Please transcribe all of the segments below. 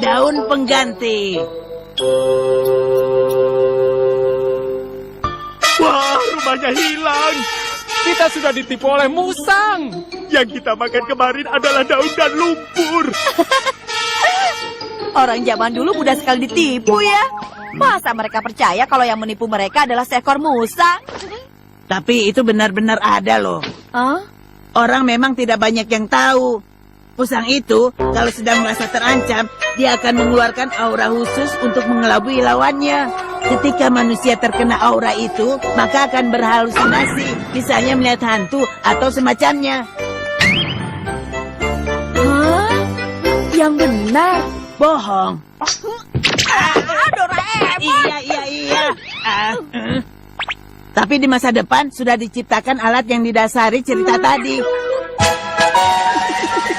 Daun pengganti. Wah, rumahnya hilang. Kita sudah ditipu oleh musang. Yang kita makan kemarin adalah daun dan lumpur. Orang zaman dulu mudah sekali ditipu ya. Masa mereka percaya kalau yang menipu mereka adalah seekor musang? Tapi itu benar-benar ada loh. Hah? Orang memang tidak banyak yang tahu. Musang itu, kalau sedang merasa terancam, dia akan mengeluarkan aura khusus untuk mengelabui lawannya. Ketika manusia terkena aura itu, maka akan berhalusinasi. Misalnya melihat hantu atau semacamnya. Hah? Yang benar? Bohong. Doraemon! Iya. Tapi di masa depan sudah diciptakan alat yang didasari cerita tadi.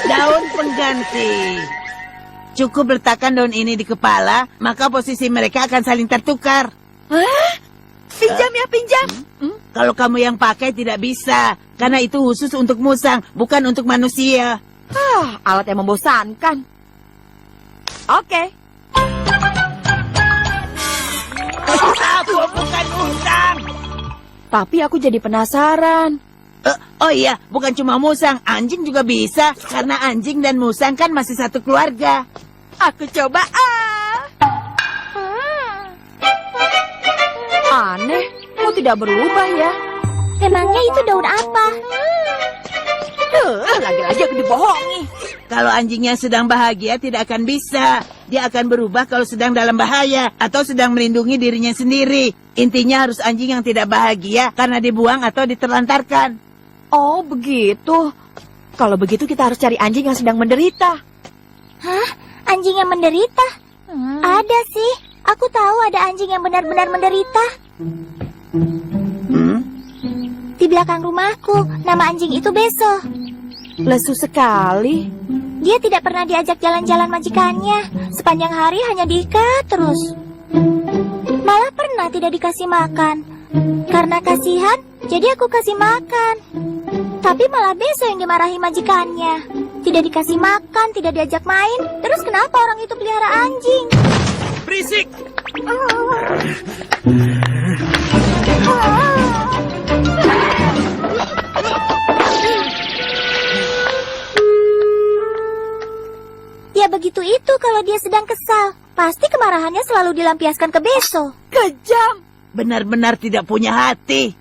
Daun pengganti. Cukup letakkan daun ini di kepala, maka posisi mereka akan saling tertukar. Hah? Pinjam ya, pinjam. Kalau kamu yang pakai tidak bisa, karena itu khusus untuk musang, bukan untuk manusia. Alat yang membosankan. Oke. Aku bukan musang. Tapi aku jadi penasaran. Oh iya, bukan cuma musang, anjing juga bisa. Karena anjing dan musang kan masih satu keluarga. Aku coba. Aneh, kok tidak berubah ya? Emangnya itu daun apa? Lagi-lagi aku dibohongi. Kalau anjingnya sedang bahagia tidak akan bisa. Dia akan berubah kalau sedang dalam bahaya atau sedang melindungi dirinya sendiri. Intinya harus anjing yang tidak bahagia karena dibuang atau diterlantarkan. Oh, begitu. Kalau begitu kita harus cari anjing yang sedang menderita. Hah? Anjing yang menderita? Ada sih. Aku tahu ada anjing yang benar-benar menderita. Di belakang rumahku, nama anjing itu Beso. Lesu sekali. Dia tidak pernah diajak jalan-jalan majikannya. Sepanjang hari hanya diikat terus. Malah pernah tidak dikasih makan. Karena kasihan, jadi aku kasih makan. Tapi malah Beso yang dimarahi majikannya. Tidak dikasih makan, tidak diajak main. Terus kenapa orang itu pelihara anjing? Berisik! Ya begitu itu kalau dia sedang kesal. Pasti kemarahannya selalu dilampiaskan ke Beso. Kejam. Benar-benar tidak punya hati.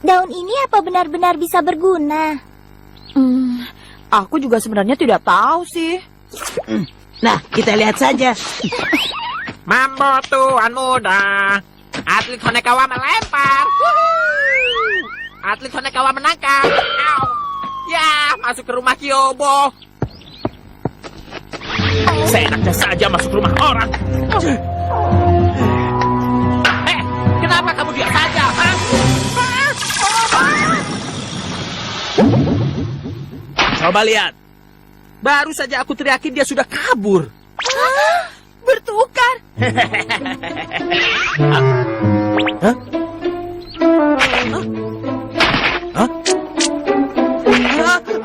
Daun ini apa benar-benar bisa berguna? Aku juga sebenarnya tidak tahu sih. Nah, kita lihat saja. Mambo tuan muda. Atlet Honekawa melempar. Atlet Honekawa menangkap. Au. Ya, masuk ke rumah Kyobo. Seenaknya saja masuk rumah orang. Kenapa kamu diam saja? Hah? Coba lihat. Baru saja aku teriakin dia sudah kabur. Bertukar.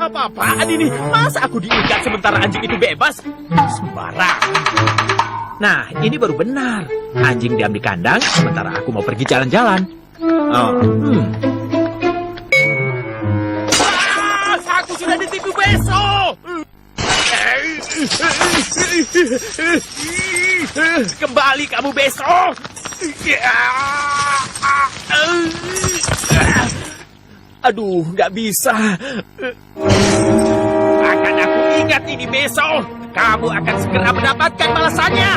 Apa-apaan ini? Masa aku diikat sementara anjing itu bebas? Sembarangan. Nah, ini baru benar. Anjing diam di kandang, sementara aku mau pergi jalan-jalan. Aku sudah ditipu Beso. Kembali kamu Beso. Aduh, nggak bisa. Akan aku ingat ini Beso. Kamu akan segera mendapatkan balasannya.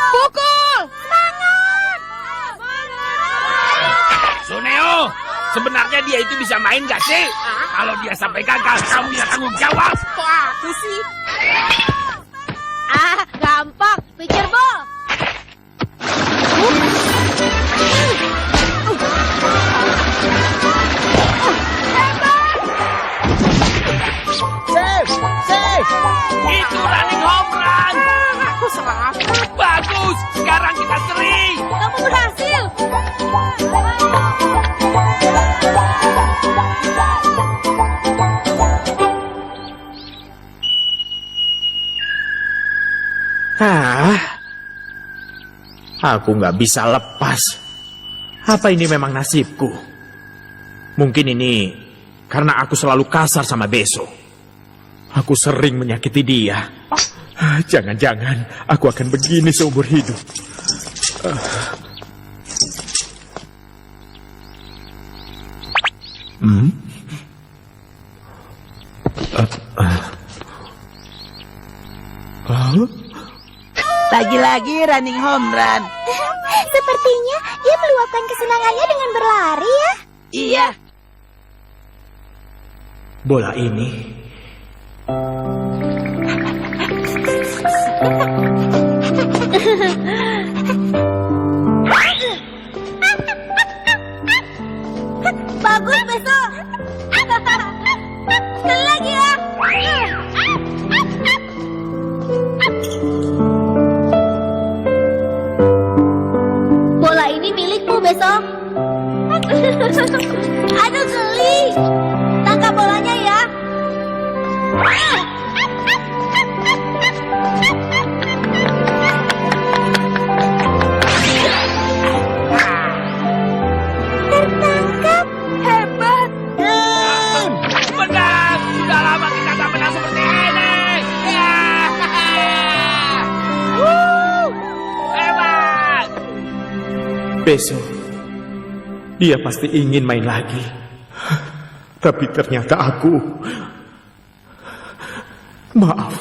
Pukul. Suneo, sebenarnya dia itu bisa main gak sih? Kalau dia sampai gagal, kamu yang tanggung jawab. Kok aku sih? Gampang. Pikir, Bo. Itu running home run. Aku selamat. Bagus, sekarang kita seri. Kamu berhasil. Aku nggak bisa lepas. Apa ini memang nasibku? Mungkin ini karena aku selalu kasar sama Beso. Aku sering menyakiti dia. Jangan-jangan aku akan begini seumur hidup. Lagi-lagi running home run. Sepertinya dia meluapkan kesenangannya dengan berlari ya. Iya. Bola ini Bagus, Beso. Sekali lagi ya. Bola ini milikmu, Beso. Aduh, geli. Tangkap bolanya ya. Tertangkap. Hebat. Menang! Sudah lama kita tak menang seperti ini. Ya! Hebat! Beso. Dia pasti ingin main lagi. Tapi ternyata aku... Maaf.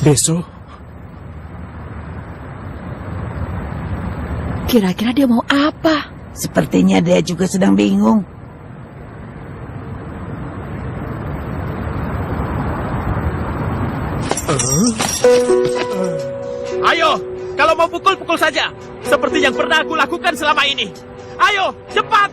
Beso. Kira-kira dia mau apa? Sepertinya dia juga sedang bingung. Ayo, kalau mau pukul saja. Seperti yang pernah aku lakukan selama ini. Ayo, cepat!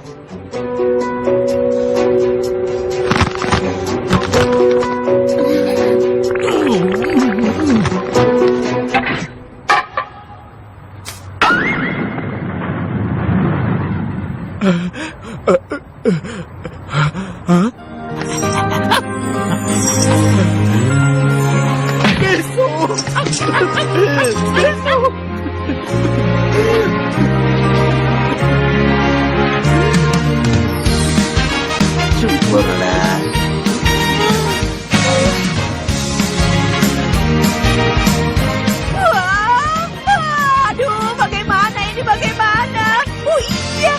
Syukurlah. Aduh, bagaimana ini, bagaimana? Oh iya.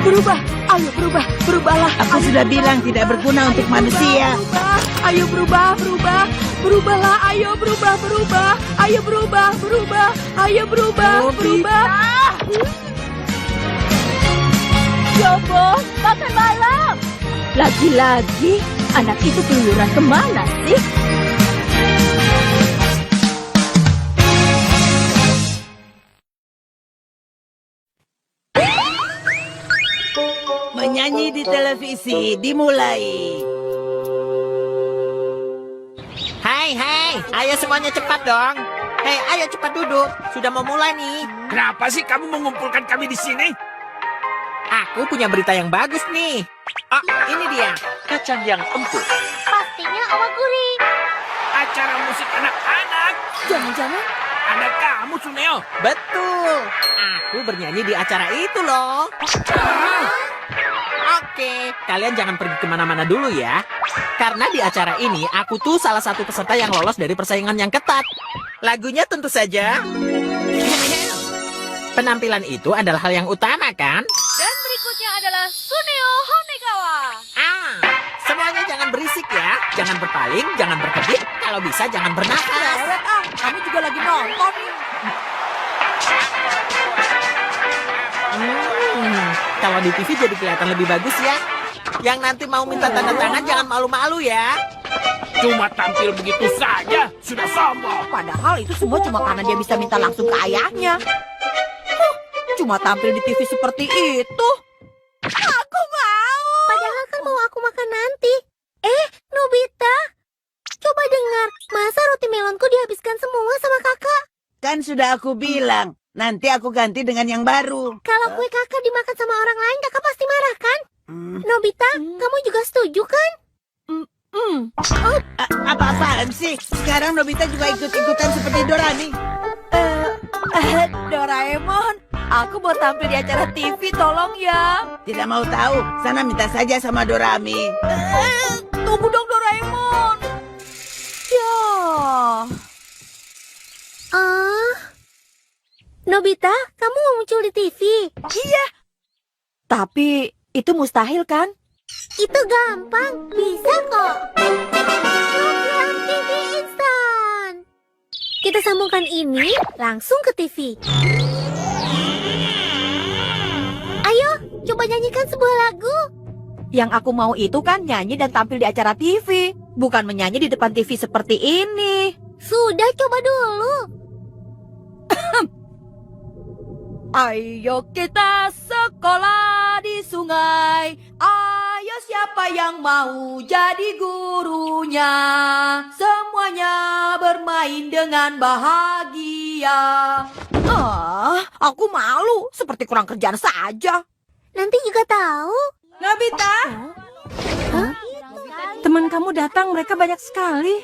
Berubah, ayo berubah, berubahlah. Aku sudah bilang tidak berguna untuk manusia. Berubah, ayo berubah, berubah, berubahlah, ayo berubah, berubah, ayo berubah, berubah, ayo berubah, berubah. Yobo, makan malam. Lagi-lagi, anak itu keluyuran kemana sih? Menyanyi di televisi dimulai. Hai, ayo semuanya cepat dong. Hei, ayo cepat duduk. Sudah mau mulai nih. Kenapa sih kamu mengumpulkan kami di sini? Aku punya berita yang bagus nih. Oh, ini dia. Kacang yang empuk. Pastinya Oma Guri. Acara musik anak-anak. Jangan-jangan Ada kamu, Suneo. Betul. Aku bernyanyi di acara itu loh. Oke, kalian jangan pergi kemana-mana dulu ya. Karena di acara ini, aku tuh salah satu peserta yang lolos dari persaingan yang ketat. Lagunya tentu saja... Penampilan itu adalah hal yang utama, kan? dan berikutnya adalah Suneo Honegawa. Semuanya jangan berisik ya. Jangan berpaling, jangan berkedip. Kalau bisa, jangan bernafas. Kamu juga lagi nonton. Kalau di TV jadi kelihatan lebih bagus ya. Yang nanti mau minta tanda tangan jangan malu-malu ya. Cuma tampil begitu saja, sudah sombong. Padahal itu semua cuma karena dia bisa minta langsung ke ayahnya. Cuma tampil di TV seperti itu. Aku mau. Padahal kan mau aku makan nanti. Nobita. Kan sudah aku bilang, nanti aku ganti dengan yang baru. Kalau kue kakak dimakan sama orang lain, kakak pasti marah kan? Nobita, kamu juga setuju kan? Apa-apaan sih? Sekarang Nobita juga ikut-ikutan seperti Dorani. Doraemon, aku mau tampil di acara TV, tolong ya. Tidak mau tahu, sana minta saja sama Dorami. Tunggu dong Doraemon. Ya. Nobita, kamu mau muncul di TV? Iya. Tapi itu mustahil kan? Itu gampang, bisa kok. Program TV instan. Kita sambungkan ini langsung ke TV. Ayo, coba nyanyikan sebuah lagu. Yang aku mau itu kan nyanyi dan tampil di acara TV, bukan menyanyi di depan TV seperti ini. Sudah, coba dulu. Ayo kita sekolah di sungai. Ayo siapa yang mau jadi gurunya? Semuanya bermain dengan bahagia. Aku malu, seperti kurang kerjaan saja. Nanti juga tahu. Nobita, teman kamu datang, mereka banyak sekali.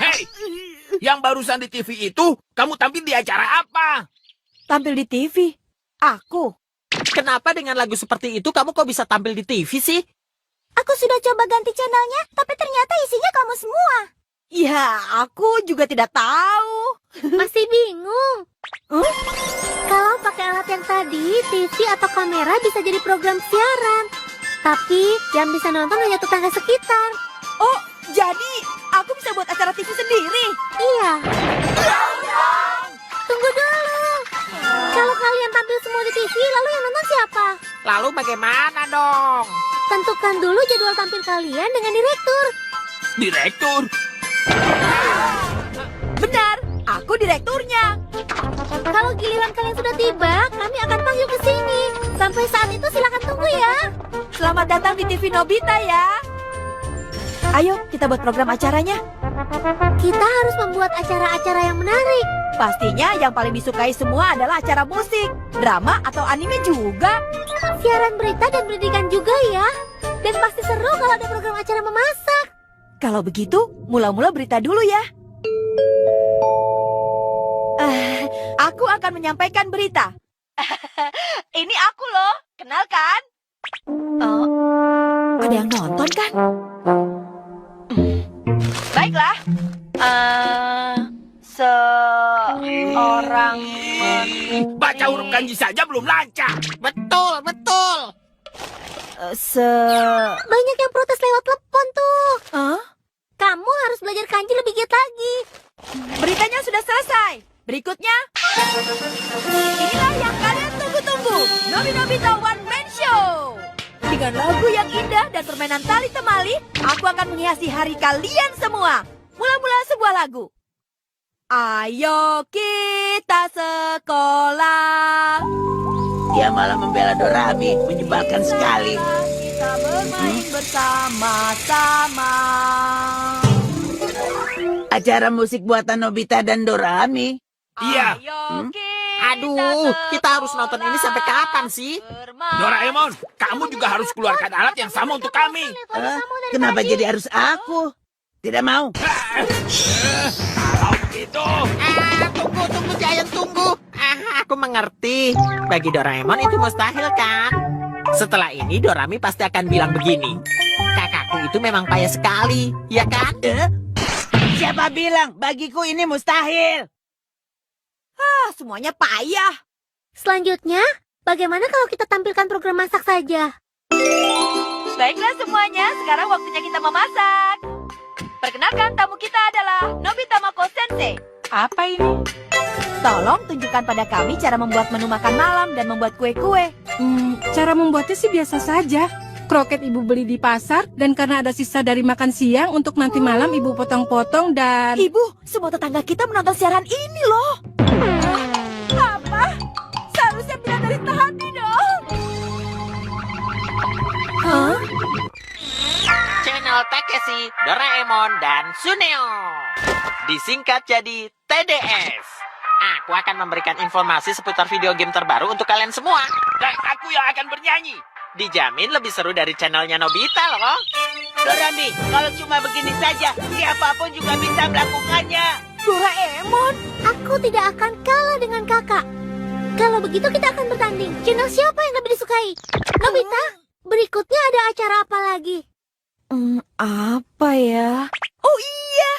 Hei, yang barusan di TV itu, kamu tampil di acara apa? Tampil di TV? Aku? Kenapa dengan lagu seperti itu kamu kok bisa tampil di TV sih? Aku sudah coba ganti channelnya, tapi ternyata isinya kamu semua. Ya, aku juga tidak tahu. Masih bingung. Kalau pakai alat yang tadi, TV atau kamera bisa jadi program siaran. Tapi yang bisa nonton hanya tetangga sekitar. Oh, jadi aku bisa buat acara TV sendiri? Iya. Tunggu dulu. Kalau kalian tampil semua di TV, lalu yang nonton siapa? Lalu bagaimana dong? Tentukan dulu jadwal tampil kalian dengan direktur. Direktur? Benar, aku direkturnya. Kalau giliran kalian sudah tiba, kami akan panggil ke sini. Sampai saat itu silakan tunggu ya. Selamat datang di TV Nobita ya. Ayo, kita buat program acaranya. Kita harus membuat acara-acara yang menarik. Pastinya yang paling disukai semua adalah acara musik, drama, atau anime juga. Siaran berita dan pendidikan juga ya. Dan pasti seru kalau ada program acara memasak. Kalau begitu, mula-mula berita dulu ya. Aku akan menyampaikan berita. Ini aku loh, kenal kan? Ada yang nonton kan? Baiklah. Seorang Baca huruf kanji saja belum lancar. Betul, betul. Banyak yang protes lewat telepon tuh. Huh? Kamu harus belajar kanji lebih giat lagi. Beritanya sudah selesai. Berikutnya, inilah yang kalian tunggu-tunggu. Nobita One Man Show. Dengan lagu yang indah dan permainan tali temali, aku akan menghiasi hari kalian semua. Mula-mula sebuah lagu. Ayo kita sekolah. Dia malah membela Dorami, menyebalkan sekali. Kita bermain bersama-sama. Acara musik buatan Nobita dan Dorami. Iya. Ayo Aduh, kita harus nonton ini sampai kapan sih? Doraemon, kamu juga harus keluarkan alat yang sama untuk kami. Kenapa jadi harus aku? Tidak mau. Kalau begitu, Tunggu, Giant, tunggu. Aku mengerti. Bagi Doraemon itu mustahil kan? Setelah ini Dorami pasti akan bilang begini. Kakakku itu memang payah sekali, ya kan? Siapa bilang bagiku ini mustahil? Semuanya payah. Selanjutnya, bagaimana kalau kita tampilkan program masak saja? Baiklah semuanya, sekarang waktunya kita memasak. Perkenalkan, tamu kita adalah Nobita Mako Sensei. Apa ini? Tolong tunjukkan pada kami cara membuat menu makan malam dan membuat kue-kue. Cara membuatnya sih biasa saja. Kroket ibu beli di pasar dan karena ada sisa dari makan siang untuk nanti malam ibu potong-potong dan... Ibu, semua tetangga kita menonton siaran ini loh. Apa? Seharusnya bilang dari tadi dong. Hah? Channel General Takeshi, Doraemon, dan Suneo. Disingkat jadi TDS. Aku akan memberikan informasi seputar video game terbaru untuk kalian semua. Dan aku yang akan bernyanyi. Dijamin lebih seru dari channelnya Nobita loh. Dorami, kalau cuma begini saja, siapapun juga bisa melakukannya. Doraemon, aku tidak akan kalah dengan kakak. Kalau begitu kita akan bertanding. Channel siapa yang lebih disukai? Nobita, berikutnya ada acara apa lagi? Apa ya? Oh iya.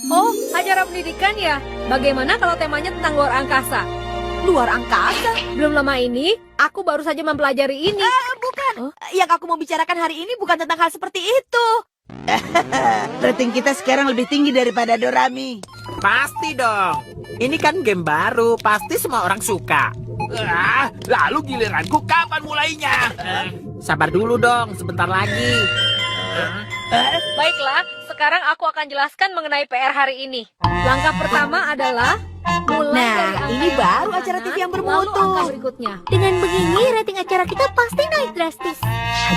Oh, acara pendidikan ya? Bagaimana kalau temanya tentang luar angkasa? Luar angkasa? Belum lama ini, aku baru saja mempelajari ini. Bukan. Yang aku mau bicarakan hari ini bukan tentang hal seperti itu. Rating kita sekarang lebih tinggi daripada Dorami. Pasti dong. Ini kan game baru, pasti semua orang suka. Lalu giliranku kapan mulainya? Sabar dulu dong, sebentar lagi. Baiklah, sekarang aku akan jelaskan mengenai PR hari ini. Langkah pertama adalah mulai dari ini angka baru yang acara mana, TV yang lalu bermutu. angka berikutnya. Dengan begini, rating acara kita pasti naik drastis.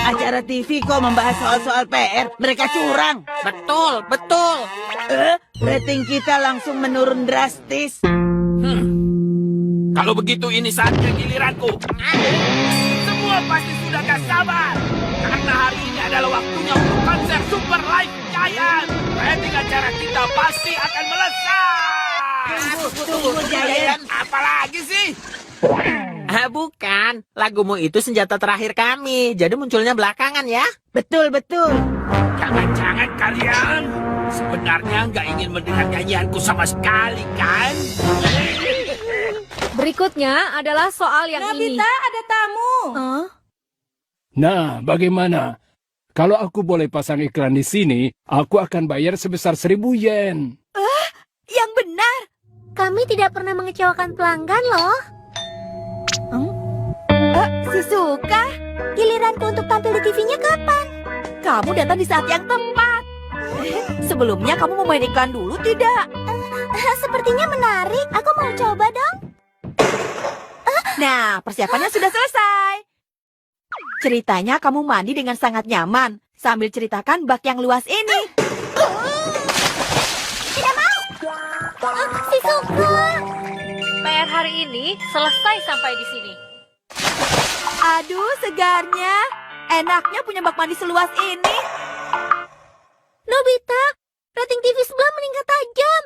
Acara TV kok membahas soal-soal PR, mereka curang. Betul, betul. Rating kita langsung menurun drastis. Kalau begitu ini saatnya giliranku. Semua pasti sudah gak sabar. Karena hari ini adalah waktunya untuk konser Super Live Giant. Rating acara kita pasti akan melesat. Tunggu, Giant. Apalagi sih? Bukan. Lagumu itu senjata terakhir kami. Jadi munculnya belakangan ya. Betul, betul. Jangan-jangan kalian sebenarnya nggak ingin mendengar nyanyianku sama sekali, kan? Berikutnya adalah soal yang ini. Nobita, ada tamu. Nah, bagaimana? Kalau aku boleh pasang iklan di sini, aku akan bayar sebesar 1.000 yen. Yang benar. Kami tidak pernah mengecewakan pelanggan loh. Shizuka, Giliranku untuk tampil di TV-nya kapan? kamu datang di saat yang tepat. Sebelumnya kamu mau main iklan dulu tidak? Sepertinya menarik. Aku mau coba dong. Nah, persiapannya sudah selesai. Ceritanya kamu mandi dengan sangat nyaman sambil ceritakan bak yang luas ini. Shizuka. PR hari ini selesai sampai di sini. Aduh, segarnya. Enaknya punya bak mandi seluas ini. Nobita, rating TV sebelah meningkat tajam.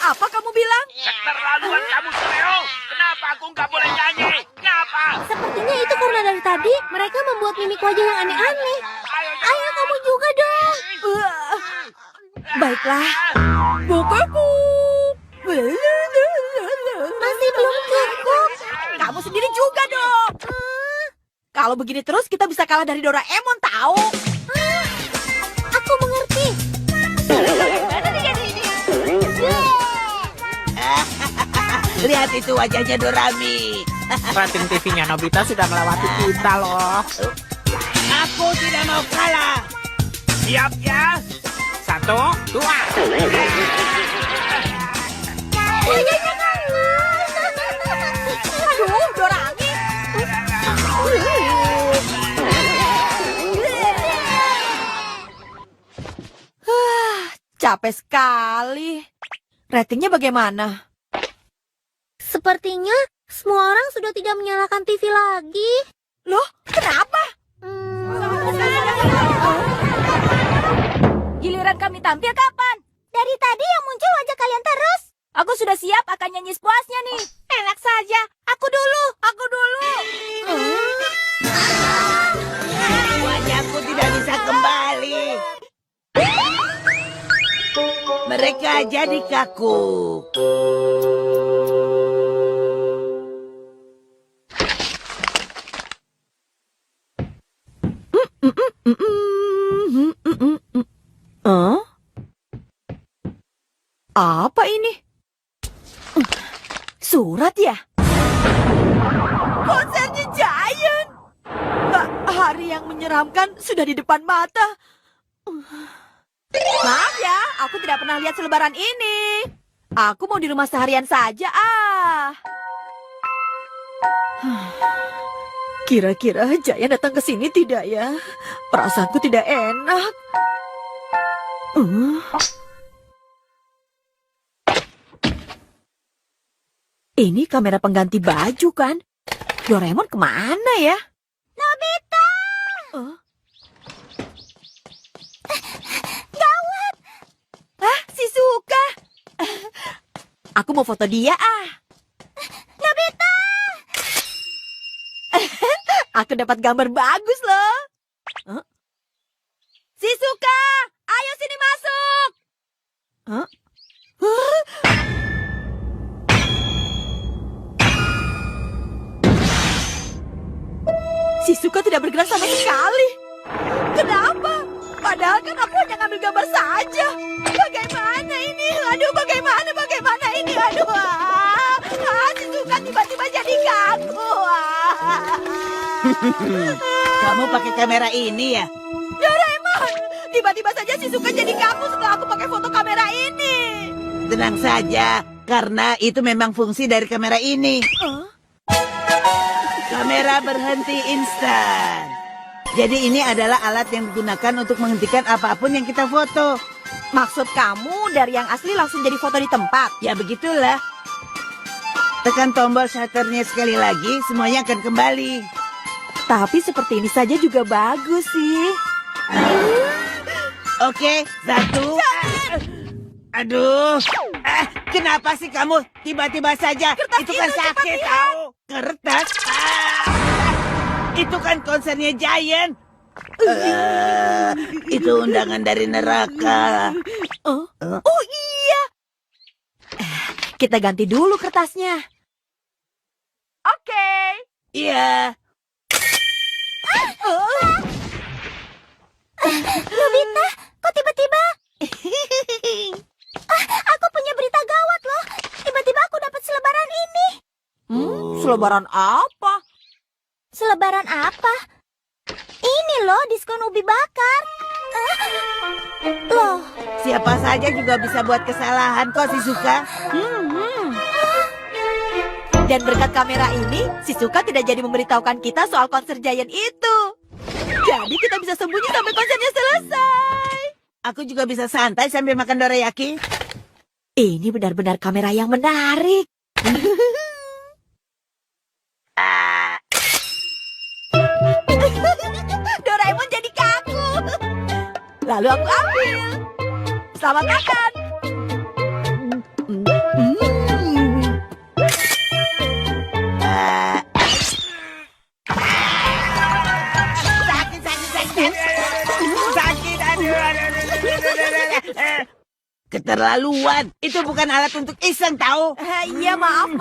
Apa kamu bilang? Keterlaluan kamu, Suneo. Kenapa aku nggak boleh nyanyi? Kenapa? Sepertinya itu karena dari tadi mereka membuat mimik wajah yang aneh-aneh. Ayo kamu juga dong. Baiklah. Bukaku. Masih belum cukup. Kamu sendiri juga dong. Kalau begini terus kita bisa kalah dari Doraemon tahu. Aku mengerti. Lihat itu wajahnya Dorami. Rating TV-nya Nobita sudah melewati kita loh. Aku tidak mau kalah. Siap ya? 1, 2. Aduh, Dorami. Capek sekali. Ratingnya bagaimana? Sepertinya semua orang sudah tidak menyalakan TV lagi. Loh, kenapa? Giliran kami tampil kapan? Dari tadi yang muncul wajah kalian terus. Aku sudah siap akan nyanyi sepuasnya nih. Enak saja. Aku dulu. Wajahku tidak bisa kembali. Mereka jadi kaku. Apa ini? Surat ya? Konsernya Giant. Hari yang menyeramkan sudah di depan mata. Maaf ya, aku tidak pernah lihat selebaran ini. Aku mau di rumah seharian saja, Kira-kira Giant datang ke sini tidak ya? Perasaanku tidak enak. Ini kamera pengganti baju kan? Doraemon kemana ya? Nobita! Shizuka! Aku mau foto dia Nobita! Aku dapat gambar bagus loh. Shizuka, ayo sini masuk. Shizuka tidak bergerak sama sekali. Kenapa? Padahal kan aku hanya ngambil gambar saja. Bagaimana ini? Aduh, bagaimana ini? Aduh, Shizuka tiba-tiba jadi kaku. Kamu pakai kamera ini ya? Doraemon, tiba-tiba saja Shizuka jadi kaku setelah aku pakai foto kamera ini. Tenang saja, karena itu memang fungsi dari kamera ini. Kamera berhenti instan. Jadi ini adalah alat yang digunakan untuk menghentikan apapun yang kita foto. Maksud kamu dari yang asli langsung jadi foto di tempat? Ya begitulah. Tekan tombol shutternya sekali lagi, semuanya akan kembali. Tapi seperti ini saja juga bagus sih. Oke, 1. Aduh. Kenapa sih kamu tiba-tiba saja? Itu kan sakit tahu. Kertas. Itu kan konsernya Giant. Itu undangan dari neraka. Oh iya. Kita ganti dulu kertasnya. Oke. Iya. Nobita, kok tiba-tiba? Aku punya berita gawat loh. Tiba-tiba aku dapat selebaran ini. Selebaran apa? Selebaran apa? Ini loh, diskon ubi bakar. Loh, Siapa saja juga bisa buat kesalahan kok, Shizuka. Dan berkat kamera ini, Shizuka tidak jadi memberitahukan kita soal konser Giant itu. Jadi kita bisa sembunyi sampai konsernya selesai. Aku juga bisa santai sambil makan dorayaki. Ini benar-benar kamera yang menarik. Doraemon jadi kaku. Lalu aku ambil. Selamat makan. Keterlaluan. Itu bukan alat untuk iseng, tahu? Iya, maaf.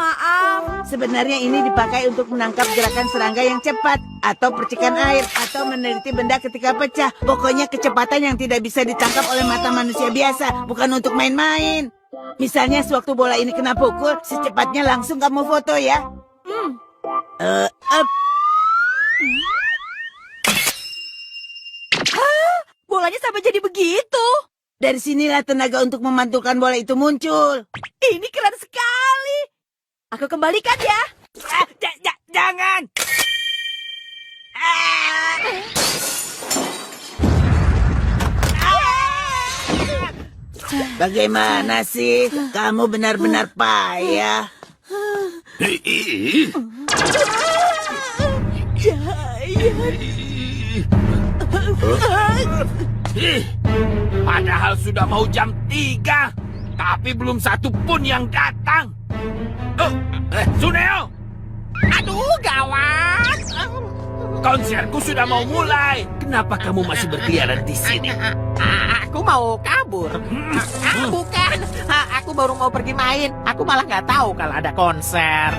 Sebenarnya ini dipakai untuk menangkap gerakan serangga yang cepat, atau percikan air, atau meneliti benda ketika pecah. Pokoknya kecepatan yang tidak bisa ditangkap oleh mata manusia biasa, bukan untuk main-main. Misalnya sewaktu bola ini kena pukul, secepatnya langsung kamu foto ya. Bolanya sampai jadi begitu. Dari sinilah tenaga untuk memantulkan bola itu muncul. Ini keren sekali. Aku kembalikan ya. Jangan! Bagaimana sih? Kamu benar-benar payah. Padahal sudah mau jam 3, tapi belum satu pun yang datang. Suneo! Aduh, gawat. Konserku sudah mau mulai. Kenapa kamu masih berkeliaran di sini? Aku mau kabur. Bukan. Aku baru mau pergi main. Aku malah nggak tahu kalau ada konser.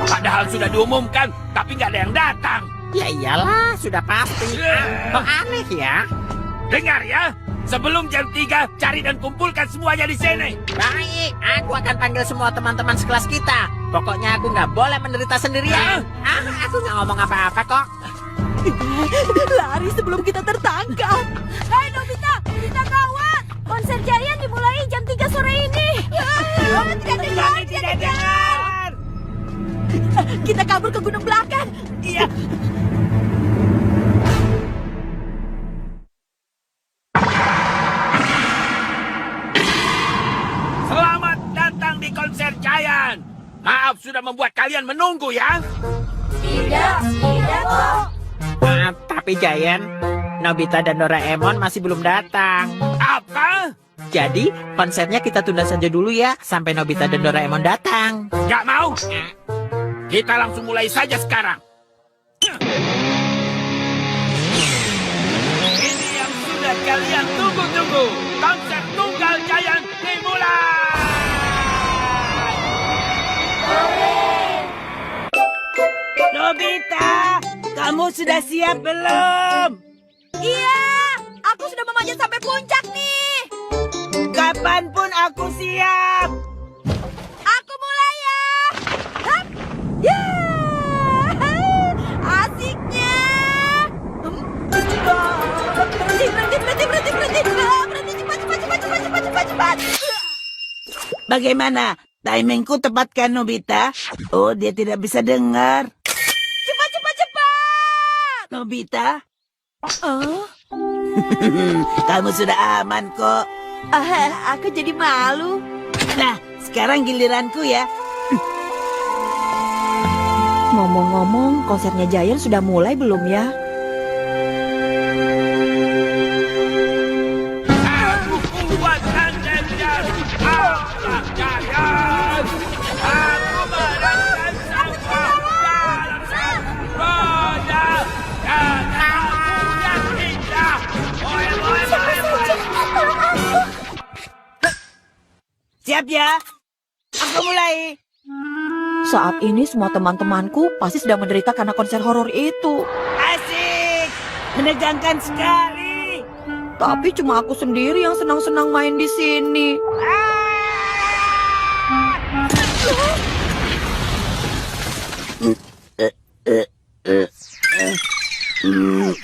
Padahal sudah diumumkan, tapi nggak ada yang datang. Ya iyalah, sudah pasti. Kok aneh ya? Dengar ya, sebelum jam 3, cari dan kumpulkan semuanya di sini. Baik, aku akan panggil semua teman-teman sekelas kita. Pokoknya aku nggak boleh menderita sendirian. Aku nggak ngomong apa-apa kok. Lari sebelum kita tertangkap. Hei Nobita, kita gawat. konser Giant dimulai jam 3 sore ini. Tidak dengar. Kita kabur ke gunung belakang. Iya. Maaf sudah membuat kalian menunggu ya. Tidak kok. Tapi Giant, Nobita dan Doraemon masih belum datang. Apa? Jadi, konsernya kita tunda saja dulu ya, sampai Nobita dan Doraemon datang. Gak mau? Kita langsung mulai saja sekarang. Ini yang sudah kalian tunggu-tunggu. Konser tunggal Giant dimulai. Nobita, kamu sudah siap belum? Iya, aku sudah memanjat sampai puncak nih. Kapanpun aku siap. Aku mulai ya. Hap. Ya. Asiknya. Berhenti. Cepat. Bagaimana? Timingku tepat kan, Nobita? Oh, dia tidak bisa dengar. Cepat. Nobita, Oh, kamu sudah aman kok. aku jadi malu. Nah, sekarang giliranku ya. Ngomong-ngomong, konsernya Giant sudah mulai belum ya? Aku kuat dan gencar. Akulah Giant. Aku merasakan semua dalam satu roda. Dan aku yang indah. Boy. Siap ya? Aku mulai. Saat ini semua teman-temanku pasti sedang menderita karena konser horor itu. Asik! Menegangkan sekali. Tapi cuma aku sendiri yang senang-senang main di sini.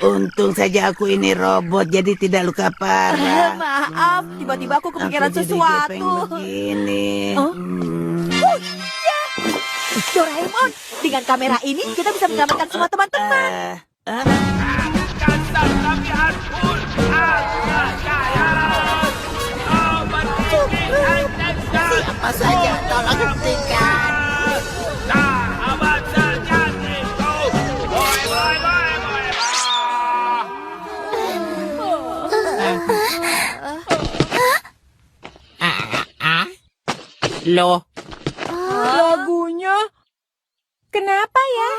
Untung saja aku ini robot, jadi tidak luka parah. Maaf, tiba-tiba aku kepikiran Aku jadi sesuatu. gepeng begini. Oh? Doraemon, dengan kamera ini kita bisa menyelamatkan semua teman-teman. Kasar tapi ampun. Akulah Giant. Obat ini hanya Siapa saja, tolong hentikan. Sahabat sejatiku. Boy. Loh, Lagunya? Kenapa ya?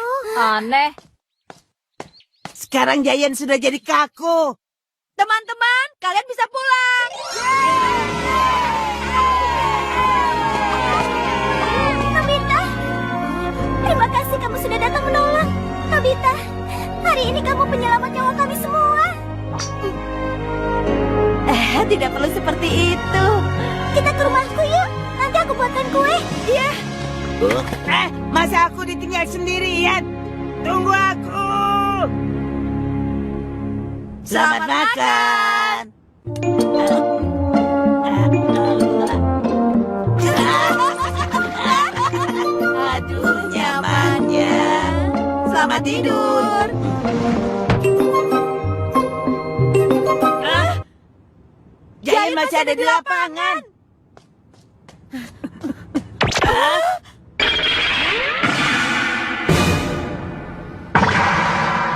Aneh. Sekarang Giant sudah jadi kaku. Teman-teman, kalian bisa pulang. Nobita, terima kasih kamu sudah datang menolong. Nobita, hari ini kamu penyelamat nyawa kami semua. Tidak perlu seperti itu. Kita ke rumahku yuk. Nanti aku buatkan kue. Iya. Masa aku ditinggal sendirian? Tunggu aku. Selamat makan. Aduh, nyamannya. Selamat tidur. Giant masih ada di lapangan.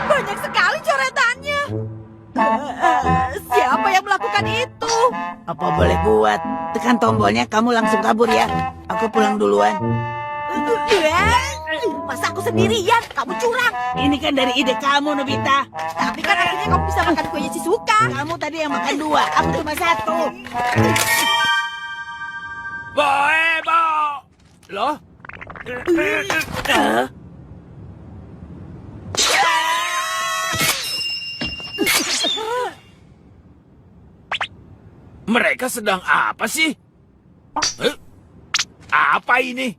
Banyak sekali coretannya. Siapa yang melakukan itu? Apa boleh buat? Tekan tombolnya, kamu langsung kabur ya. Aku pulang duluan. Masa aku sendirian? Kamu curang. Ini kan dari ide kamu, Nobita. Tapi kan akhirnya kamu bisa makan kuenya Shizuka. Kamu tadi yang makan 2, aku cuma 1. Boebo. Loh? Mereka sedang apa sih? Apa ini?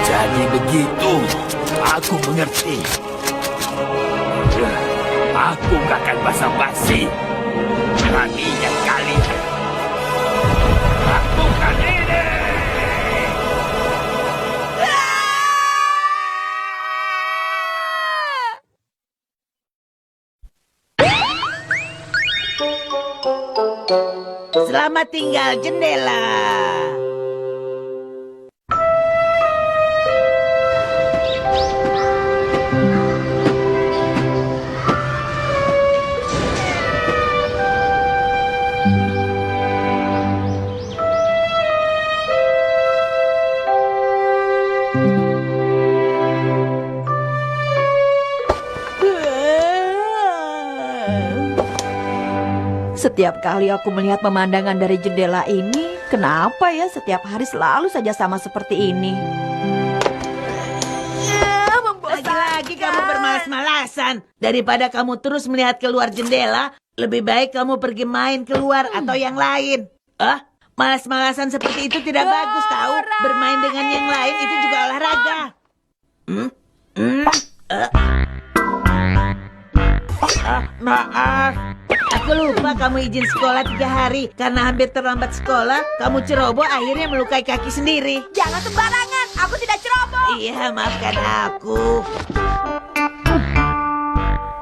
Jadi begitu. Aku mengerti. Aku gak akan basa-basi. Beraninya kalian. Lakukan ini. Selamat tinggal jendela. Setiap kali aku melihat pemandangan dari jendela ini, kenapa ya setiap hari selalu saja sama seperti ini? Ya, membosankan. Lagi-lagi kamu bermalas-malasan. Daripada kamu terus melihat keluar jendela, lebih baik kamu pergi main keluar atau yang lain. Malas-malasan seperti itu tidak bagus tahu. Bermain dengan yang lain itu juga olahraga. Maaf. Aku lupa kamu izin sekolah 3 hari. Karena hampir terlambat sekolah, kamu ceroboh akhirnya melukai kaki sendiri. Jangan sembarangan, aku tidak ceroboh. Iya, maafkan aku.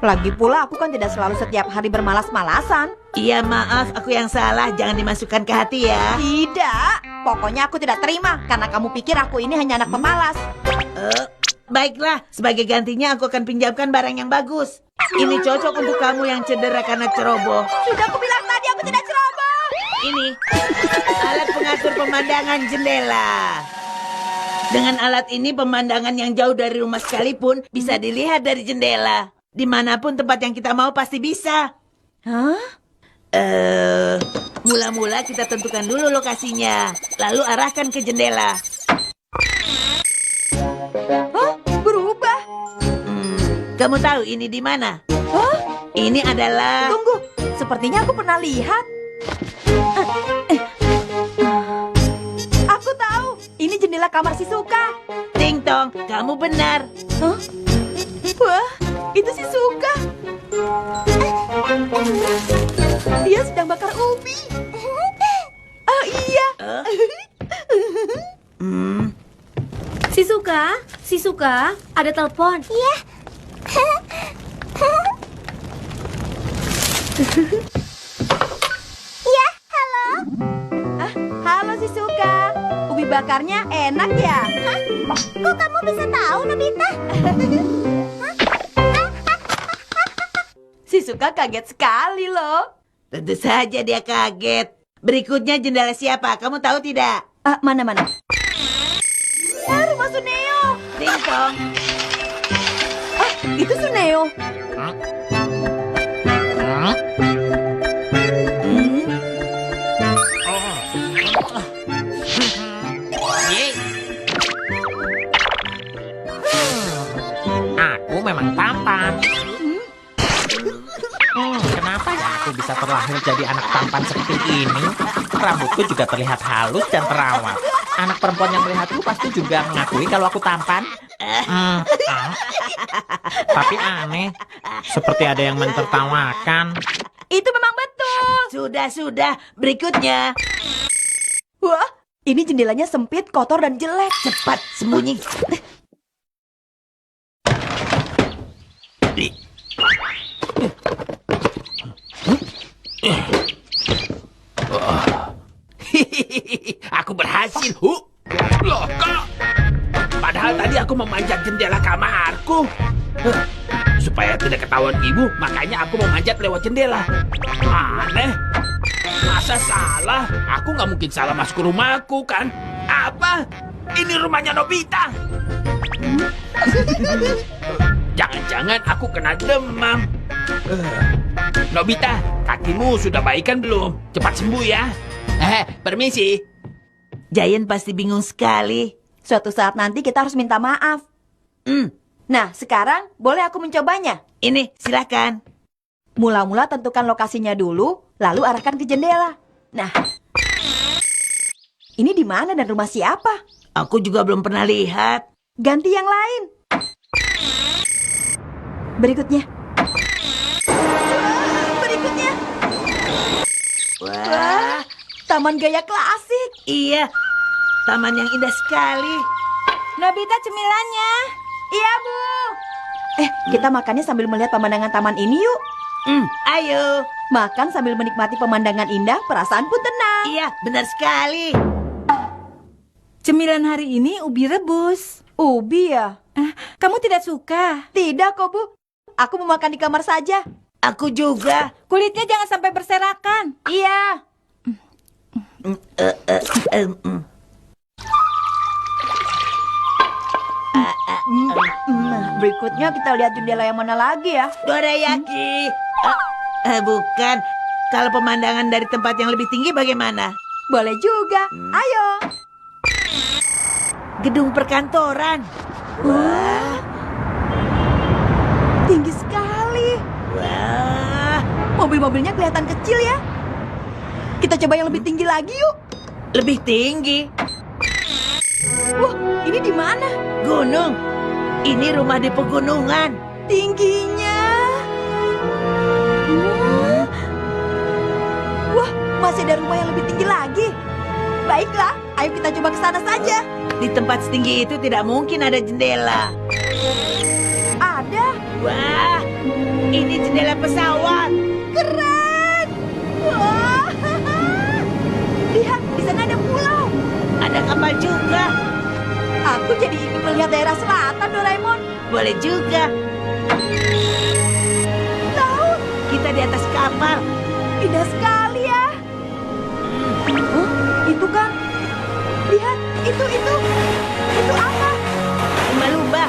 Lagi pula aku kan tidak selalu setiap hari bermalas-malasan. Iya, maaf, aku yang salah. Jangan dimasukkan ke hati ya. Tidak, pokoknya aku tidak terima karena kamu pikir aku ini hanya anak pemalas. Baiklah, sebagai gantinya aku akan pinjamkan barang yang bagus. Ini cocok untuk kamu yang cedera karena ceroboh. Sudah aku bilang tadi aku tidak ceroboh. Ini alat pengatur pemandangan jendela. Dengan alat ini pemandangan yang jauh dari rumah sekalipun bisa dilihat dari jendela. Dimanapun tempat yang kita mau pasti bisa. Hah? Mula-mula kita tentukan dulu lokasinya, lalu arahkan ke jendela. Hah? Berubah? Kamu tahu ini di mana? Hah? Ini adalah... Tunggu, sepertinya aku pernah lihat. Aku tahu, ini jendela kamar Shizuka. Ting Tong, kamu benar. Hah? Wah, itu Shizuka. Dia sedang bakar ubi. Oh iya. Shizuka, ada telepon. Iya. Iya, halo. Halo Shizuka. Ubi bakarnya enak ya? Hah? Kok kamu bisa tahu, Nobita? Shizuka kaget sekali loh. Tentu saja dia kaget. Berikutnya jendela siapa? Kamu tahu tidak? Mana? Rumah Suneo. Ting Tong. Itu Suneo. Aku memang tampan. Kenapa ya aku bisa terlahir jadi anak tampan seperti ini? Rambutku juga terlihat halus dan terawat. Anak perempuan yang melihatku pasti juga mengakui kalau aku tampan. Tapi aneh, seperti ada yang mentertawakan. Itu memang betul. Sudah. Berikutnya. Wah, ini jendelanya sempit, kotor, dan jelek. Cepat, sembunyi. Aku berhasil, Loh, kok? Padahal tadi aku memanjat jendela kamarku. Supaya tidak ketahuan ibu, makanya aku memanjat lewat jendela. Aneh. Masa salah? Aku nggak mungkin salah masuk ke rumahku, kan? Apa? Ini rumahnya Nobita. Jangan-jangan aku kena demam. Nobita, kakimu sudah baikan belum? Cepat sembuh ya. Permisi. Giant pasti bingung sekali. Suatu saat nanti kita harus minta maaf. Nah, sekarang boleh aku mencobanya? Ini, silakan. Mula-mula tentukan lokasinya dulu, lalu arahkan ke jendela. Nah, ini di mana dan rumah siapa? Aku juga belum pernah lihat. Ganti yang lain. Berikutnya. Wah, taman gaya klasik. Iya, taman yang indah sekali. Nobita cemilannya. Iya, Bu. Kita makannya sambil melihat pemandangan taman ini yuk. Ayo. Makan sambil menikmati pemandangan indah, perasaan pun tenang. Iya, benar sekali. Cemilan hari ini ubi rebus. Ubi ya? Kamu tidak suka? Tidak kok, Bu. Aku mau makan di kamar saja. Aku juga. Kulitnya jangan sampai berserakan. Iya. Berikutnya kita lihat jendela yang mana lagi ya? Dorayaki. Bukan. Kalau pemandangan dari tempat yang lebih tinggi bagaimana? Boleh juga. Ayo. Gedung perkantoran. Wah. Tinggi sekali. Wah. Mobil-mobilnya kelihatan kecil ya. Kita coba yang lebih tinggi lagi yuk. Lebih tinggi. Wah, ini di mana? Gunung. Ini rumah di pegunungan. Tingginya. Wah, masih ada rumah yang lebih tinggi lagi. Baiklah, ayo kita coba ke sana saja. Di tempat setinggi itu tidak mungkin ada jendela. Ada. Wah, ini jendela pesawat. Keren. Wah. Lihat, di sana ada pulau. Ada kapal juga. Aku jadi ingin melihat daerah selatan, Doraemon. Boleh juga. Laut. Kita di atas kapal. Indah sekali ya. Itu kan. Lihat, itu. Itu apa? Lumba-lumba.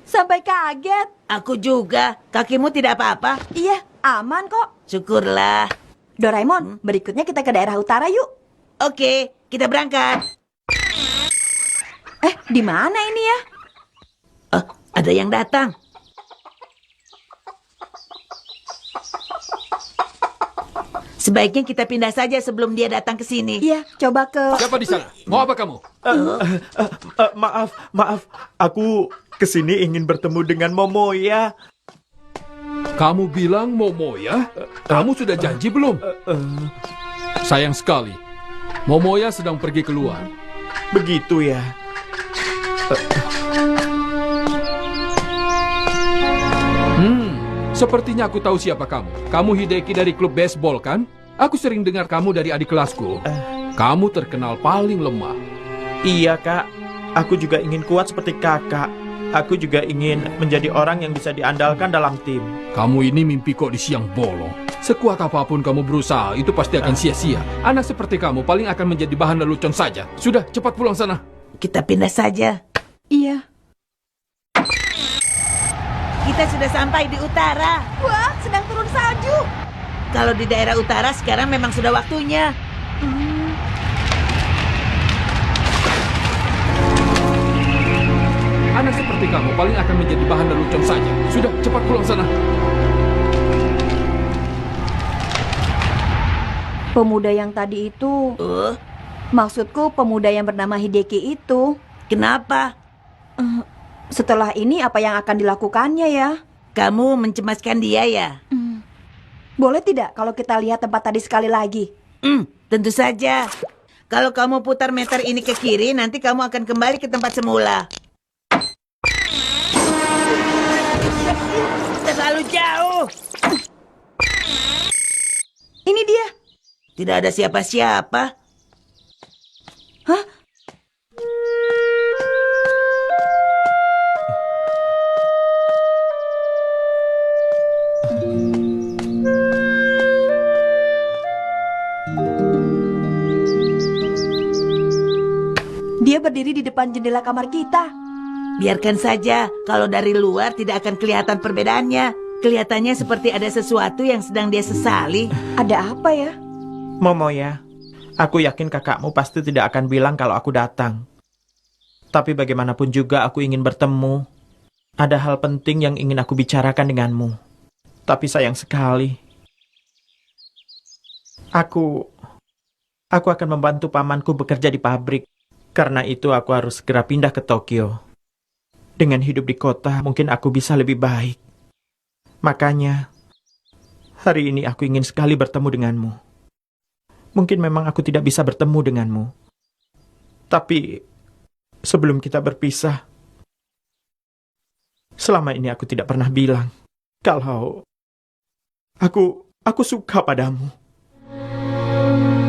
Sampai kaget. Aku juga. Kakimu tidak apa-apa? Iya, aman kok. Syukurlah. Doraemon, berikutnya kita ke daerah utara yuk. Oke, kita berangkat. Di mana ini ya? Ada yang datang. Sebaiknya kita pindah saja sebelum dia datang ke sini. Iya, coba ke... Siapa di sana? Mau apa kamu? Maaf. Aku kesini ingin bertemu dengan Momoya. Kamu bilang Momoya? Kamu sudah janji belum? Sayang sekali. Momoya sedang pergi keluar. Begitu ya. Sepertinya aku tahu siapa kamu. Kamu Hideki dari klub baseball kan? Aku sering dengar kamu dari adik kelasku. Kamu terkenal paling lemah. Iya, Kak. Aku juga ingin kuat seperti Kakak. Aku juga ingin menjadi orang yang bisa diandalkan dalam tim. Kamu ini mimpi kok di siang bolong. Sekuat apapun kamu berusaha, itu pasti akan sia-sia. Anak seperti kamu paling akan menjadi bahan lelucon saja. Sudah, cepat pulang sana. Kita pindah saja. Iya. Kita sudah sampai di utara. Wah, sedang turun salju. Kalau di daerah utara sekarang memang sudah waktunya. Anak seperti kamu paling akan menjadi bahan lelucon saja. Sudah, cepat pulang sana. Pemuda yang tadi itu... Maksudku pemuda yang bernama Hideki itu. Kenapa? Setelah ini apa yang akan dilakukannya ya? Kamu mencemaskan dia ya? Boleh tidak kalau kita lihat tempat tadi sekali lagi? Tentu saja. Kalau kamu putar meter ini ke kiri, nanti kamu akan kembali ke tempat semula. Terlalu jauh. Ini dia. Tidak ada siapa-siapa. Hah? Dia berdiri di depan jendela kamar kita. Biarkan saja. Kalau dari luar tidak akan kelihatan perbedaannya. Kelihatannya seperti ada sesuatu yang sedang dia sesali. Ada apa ya? Momoya, aku yakin kakakmu pasti tidak akan bilang kalau aku datang. Tapi bagaimanapun juga aku ingin bertemu. Ada hal penting yang ingin aku bicarakan denganmu. Tapi sayang sekali. Aku akan membantu pamanku bekerja di pabrik. Karena itu aku harus segera pindah ke Tokyo. Dengan hidup di kota, mungkin aku bisa lebih baik. Makanya, Hari ini aku ingin sekali bertemu denganmu. Mungkin memang aku tidak bisa bertemu denganmu. Tapi sebelum kita berpisah, selama ini aku tidak pernah bilang kalau aku suka padamu.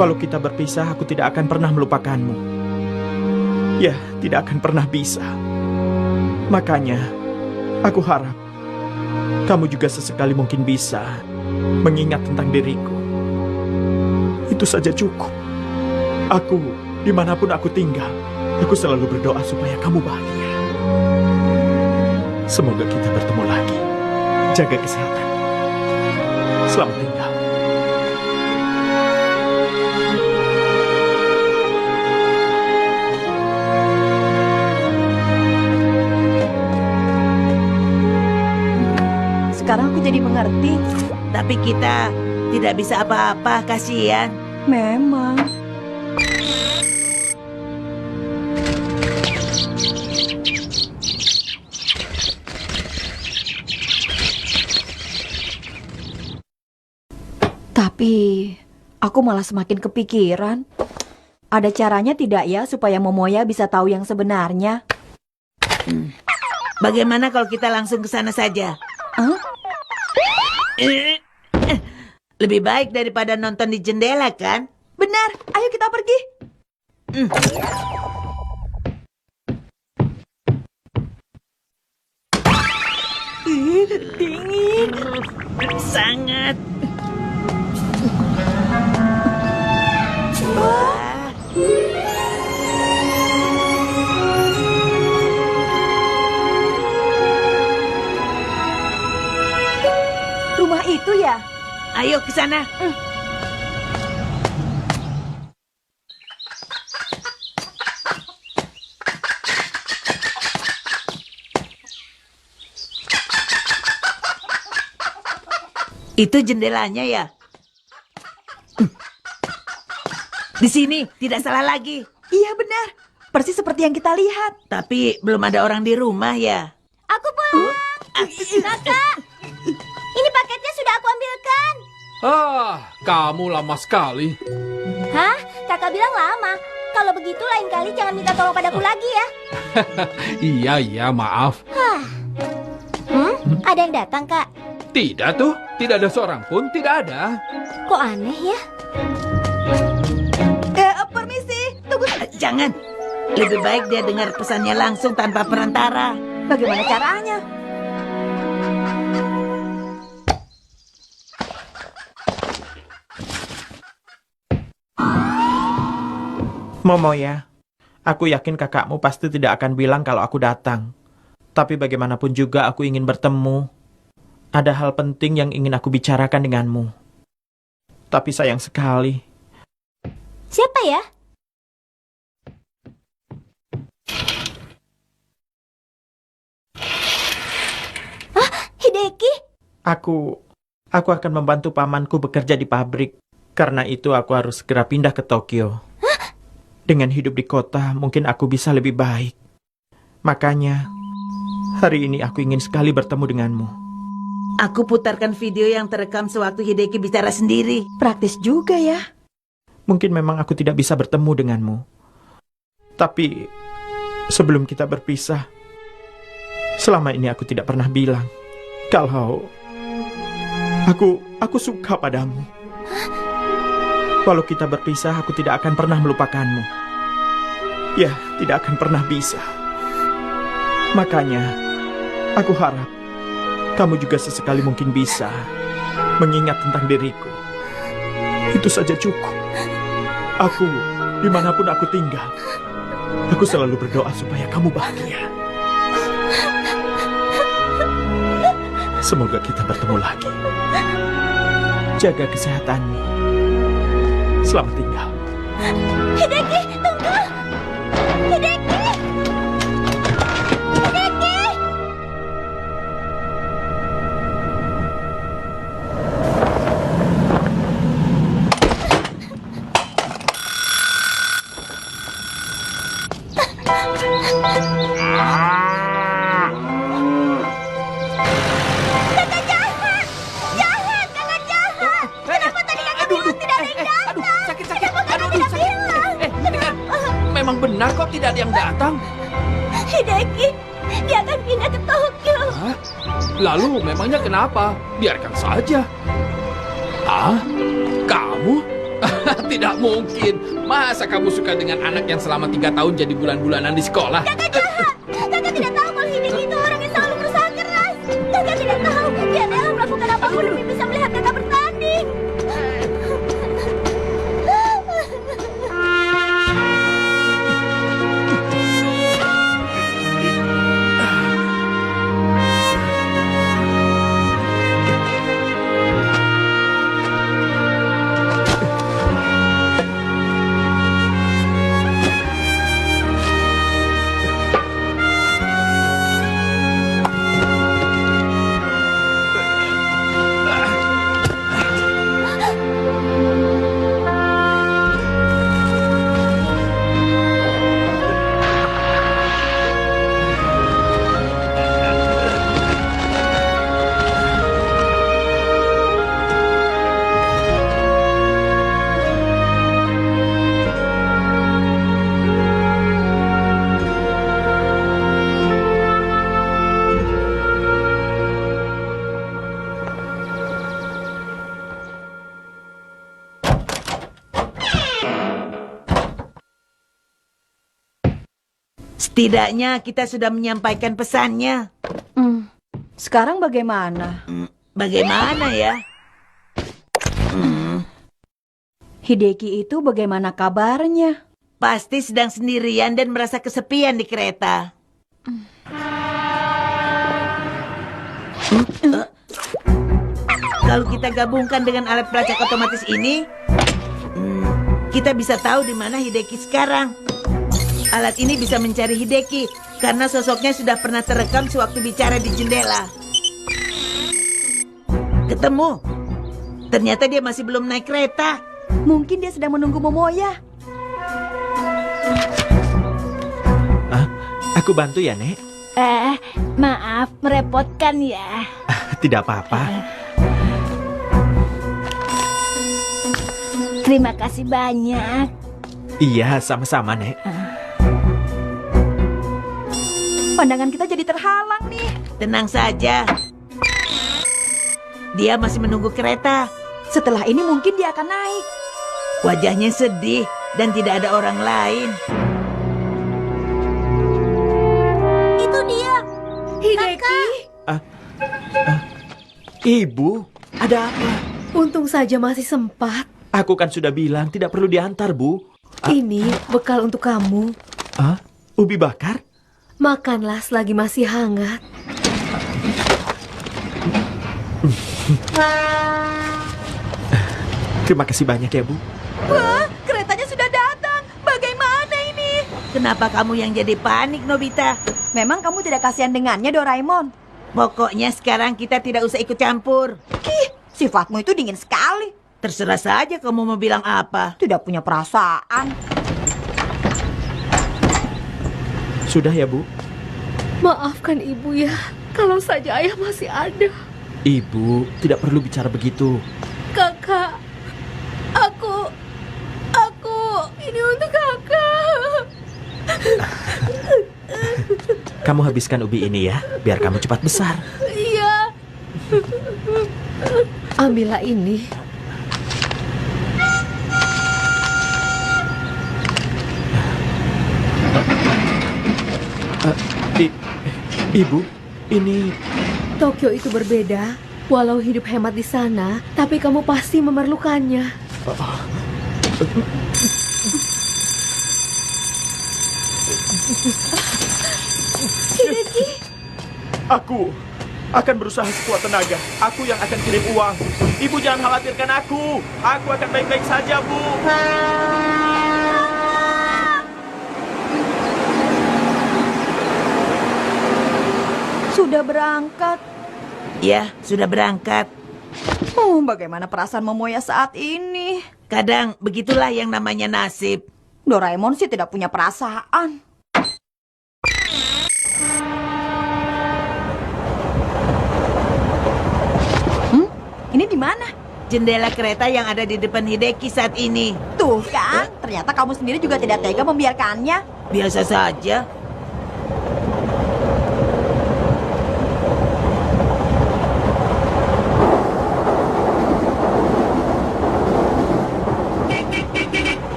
Walau kita berpisah, aku tidak akan pernah melupakanmu. Ya, tidak akan pernah bisa. Makanya, aku harap kamu juga sesekali mungkin bisa mengingat tentang diriku. Itu saja cukup. Aku, dimanapun aku tinggal, aku selalu berdoa supaya kamu bahagia. Semoga kita bertemu lagi. Jaga kesehatan. Selamat tinggal. Sekarang aku jadi mengerti. Tapi kita tidak bisa apa-apa, kasihan. Memang. Tapi aku malah semakin kepikiran. Ada caranya tidak ya supaya Momoya bisa tahu yang sebenarnya? Bagaimana kalau kita langsung ke sana saja? Hah? Lebih baik daripada nonton di jendela, kan? Benar, ayo kita pergi. Dingin. Sangat. Wah. Rumah itu ya? Ayo ke sana. Itu jendelanya ya? Di sini, tidak salah lagi. Iya benar, persis seperti yang kita lihat. Tapi belum ada orang di rumah ya? Aku pulang. Kakak, ini paketnya sudah aku ambilkan. Kamu lama sekali. Hah? Kakak bilang lama. Kalau begitu lain kali jangan minta tolong padaku lagi ya. Iya, maaf. Ada yang datang, Kak? Tidak tuh, tidak ada seorang pun, tidak ada. Kok aneh ya? Permisi, tunggu. Jangan. Lebih baik dia dengar pesannya langsung tanpa perantara. Bagaimana caranya? Momoya, aku yakin kakakmu pasti tidak akan bilang kalau aku datang. Tapi bagaimanapun juga aku ingin bertemu. Ada hal penting yang ingin aku bicarakan denganmu. Tapi sayang sekali. Siapa ya? Hideki? Aku akan membantu pamanku bekerja di pabrik. Karena itu aku harus segera pindah ke Tokyo. Dengan hidup di kota, mungkin aku bisa lebih baik. Makanya, hari ini aku ingin sekali bertemu denganmu. Aku putarkan video yang terekam sewaktu Hideki bicara sendiri. Praktis juga ya. Mungkin memang aku tidak bisa bertemu denganmu. Tapi, sebelum kita berpisah, selama ini aku tidak pernah bilang kalau aku suka padamu. Walau kita berpisah, aku tidak akan pernah melupakanmu. Ya, tidak akan pernah bisa. Makanya, aku harap kamu juga sesekali mungkin bisa mengingat tentang diriku. Itu saja cukup. Aku, dimanapun aku tinggal, aku selalu berdoa supaya kamu bahagia. Semoga kita bertemu lagi. Jaga kesehatanmu. Selamat tinggal. Hideki, tunggu! Hideki! Hideki! Kakak jahat! Jahat! Kakak jahat! benar kok tidak ada yang datang. Hideki, dia akan pindah ke Tokyo. Hah? Lalu memangnya kenapa? Biarkan saja. Ah, kamu? Tidak mungkin. Masa kamu suka dengan anak yang selama 3 tahun jadi bulan-bulanan di sekolah? Kakak jahat. Kakak tidak tahu kalau Hideki itu orang yang selalu berusaha keras. Kakak tidak tahu dia rela melakukan apapun demi bisa melihat kakak bertanding. Setidaknya kita sudah menyampaikan pesannya. Sekarang bagaimana? Bagaimana ya? Hideki itu bagaimana kabarnya? Pasti sedang sendirian dan merasa kesepian di kereta. Kalau kita gabungkan dengan alat pelacak otomatis ini, kita bisa tahu di mana Hideki sekarang. Alat ini bisa mencari Hideki karena sosoknya sudah pernah terekam sewaktu bicara di jendela. Ketemu. Ternyata dia masih belum naik kereta. Mungkin dia sedang menunggu Momoya. Aku bantu ya, Nek? Maaf merepotkan ya. Tidak apa-apa. Terima kasih banyak. Iya, sama-sama, Nek. Pandangan kita jadi terhalang nih. Tenang saja. Dia masih menunggu kereta. Setelah ini mungkin dia akan naik. Wajahnya sedih dan tidak ada orang lain. Itu dia. Hideki. Ibu, ada apa? Untung saja masih sempat. Aku kan sudah bilang tidak perlu diantar, Bu. Ini bekal untuk kamu. Ubi bakar? Makanlah selagi masih hangat. Terima kasih banyak ya, Bu. Wah, keretanya sudah datang. Bagaimana ini? Kenapa kamu yang jadi panik, Nobita? Memang kamu tidak kasihan dengannya, Doraemon? Pokoknya sekarang kita tidak usah ikut campur. Sifatmu itu dingin sekali. Terserah saja kamu mau bilang apa. Tidak punya perasaan. Sudah ya, Bu? Maafkan ibu ya, kalau saja ayah masih ada. Ibu, tidak perlu bicara begitu. Kakak, aku, ini untuk kakak. Kamu habiskan ubi ini ya, biar kamu cepat besar. Iya. Ambillah ini. Ibu, ini... Tokyo itu berbeda. Walau hidup hemat di sana, tapi kamu pasti memerlukannya. Hideki. Aku akan berusaha sekuat tenaga. Aku yang akan kirim uang. Ibu jangan khawatirkan aku. Aku akan baik-baik saja, Bu. Sudah berangkat. Ya, sudah berangkat. Bagaimana perasaan Momoya saat ini? Kadang begitulah yang namanya nasib. Doraemon sih tidak punya perasaan. Ini di mana? Jendela kereta yang ada di depan Hideki saat ini. Tuh kan, ternyata kamu sendiri juga tidak tega membiarkannya. biasa saja.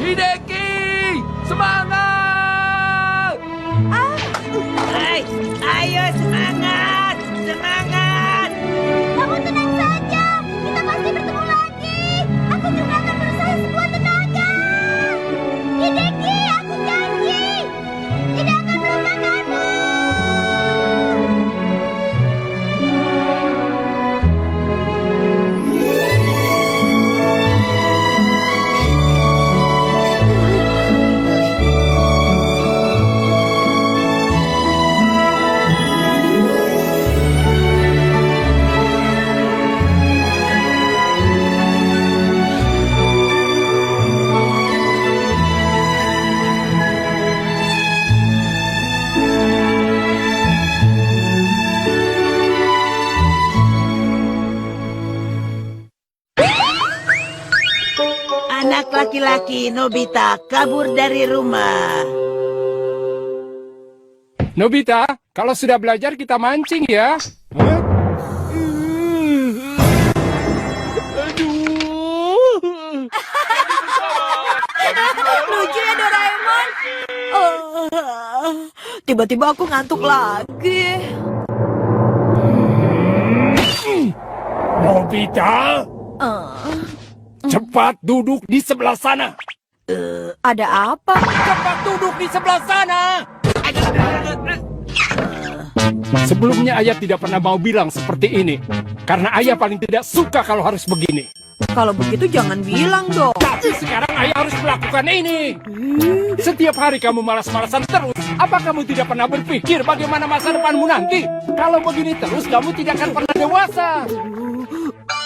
Hideki! Semangat! Hai, ayo semangat, semangat. Kamu tenang saja. Kita pasti bertemu lagi. Aku juga akan berusaha sekuat tenaga. Hideki, aku janji. Tidak akan melupakanmu. Anak laki-laki Nobita kabur dari rumah. Nobita, kalau sudah belajar kita mancing ya. Hah? Lucu ya Doraemon. Tiba-tiba aku ngantuk lagi. Nobita, cepat duduk di sebelah sana. Ada apa? Cepat duduk di sebelah sana. Sebelumnya ayah tidak pernah mau bilang seperti ini. Karena ayah paling tidak suka kalau harus begini. Kalau begitu jangan bilang dong. Tapi sekarang ayah harus melakukan ini. Setiap hari kamu malas-malasan terus. Apa kamu tidak pernah berpikir bagaimana masa depanmu nanti? Kalau begini terus kamu tidak akan pernah dewasa.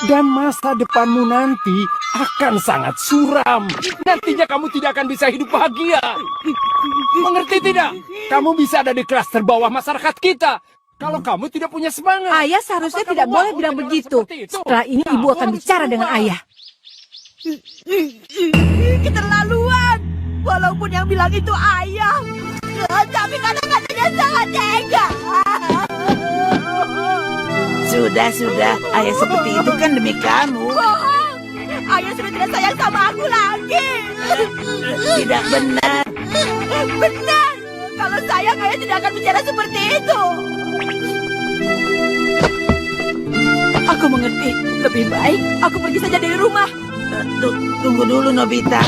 Dan masa depanmu nanti akan sangat suram. Nantinya kamu tidak akan bisa hidup bahagia. Mengerti tidak? Kamu bisa ada di kelas terbawah masyarakat kita. Kalau kamu tidak punya semangat. Ayah seharusnya tidak boleh bilang begitu. Setelah ini ibu akan bicara dengan ayah. Keterlaluan. Walaupun yang bilang itu ayah. Tapi kata-katanya sangat tega. Sudah, ayah seperti itu kan demi kamu. Bohong. Ayah sudah tidak sayang sama aku lagi. Tidak benar. Benar. Kalau sayang, ayah tidak akan bicara seperti itu. Aku mengerti. Lebih baik aku pergi saja dari rumah. Tunggu dulu, Nobita.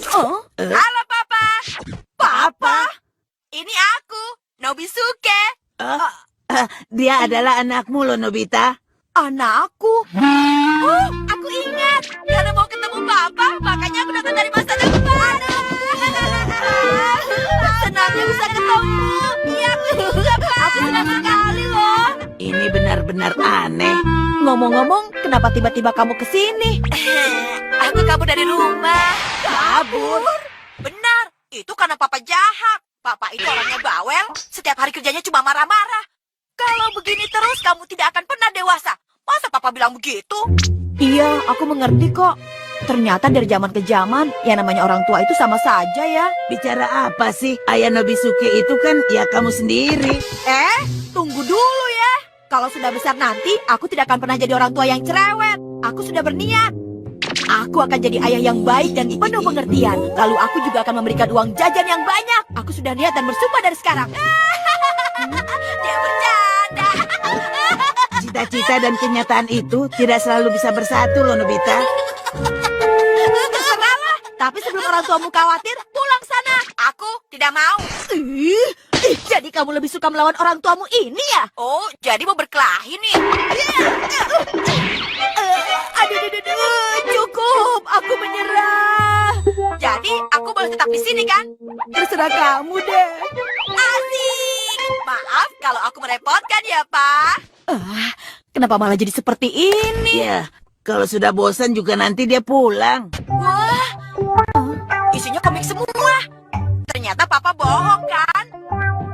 Halo, Papa. Papa? Ini aku, Nobisuke. Dia adalah anakmu loh, Nobita. Anakku. Oh, aku ingat. Karena mau ketemu Papa, makanya aku datang dari masa depan. Senangnya bisa ketemu. Iya, aku juga, Pak. Aku senang sekali loh. Ini benar-benar aneh. Ngomong-ngomong, kenapa tiba-tiba kamu kesini? Aku kabur dari rumah. Kabur? Benar, itu karena Papa jahat. Papa itu orangnya bawel, setiap hari kerjanya cuma marah-marah. Kalau begini terus, kamu tidak akan pernah dewasa. Masa Papa bilang begitu? Iya, aku mengerti kok. Ternyata dari zaman ke zaman, yang namanya orang tua itu sama saja ya. Bicara apa sih? Ayah Nobisuke itu kan ya kamu sendiri. Tunggu dulu ya. Kalau sudah besar nanti, aku tidak akan pernah jadi orang tua yang cerewet. Aku sudah berniat. Aku akan jadi ayah yang baik dan penuh pengertian. Lalu aku juga akan memberikan uang jajan yang banyak. Aku sudah niat dan bersumpah dari sekarang. Dia bercanda. Cita-cita dan kenyataan itu tidak selalu bisa bersatu loh, Nobita. Terserahlah. Tapi sebelum orang tuamu khawatir, pulang sana. Aku tidak mau. Jadi kamu lebih suka melawan orang tuamu ini ya? Oh, jadi mau berkelahi nih. Aduh, cukup. Aku menyerah. Jadi, aku boleh tetap di sini kan? Terserah kamu deh. Asik. Maaf kalau aku merepotkan ya, Pak. Kenapa malah jadi seperti ini? Ya, Kalau sudah bosan juga nanti dia pulang. Wah, isinya komik semua. Ternyata Papa bohong kan?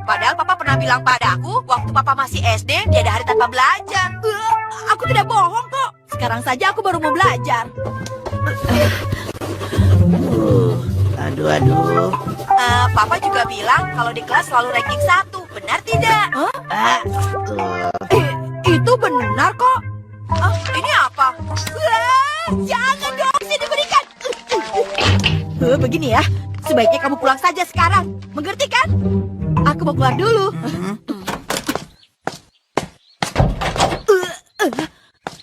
Padahal Papa pernah bilang padaku waktu Papa masih SD tiada hari tanpa belajar. Aku tidak bohong kok. Sekarang saja aku baru mau belajar. Aduh. Papa juga bilang kalau di kelas selalu ranking 1. Benar tidak? Itu benar kok. Ini apa? Jangan dong, sini diberikan. Begini ya, sebaiknya kamu pulang saja sekarang. Mengerti kan? Aku mau keluar dulu.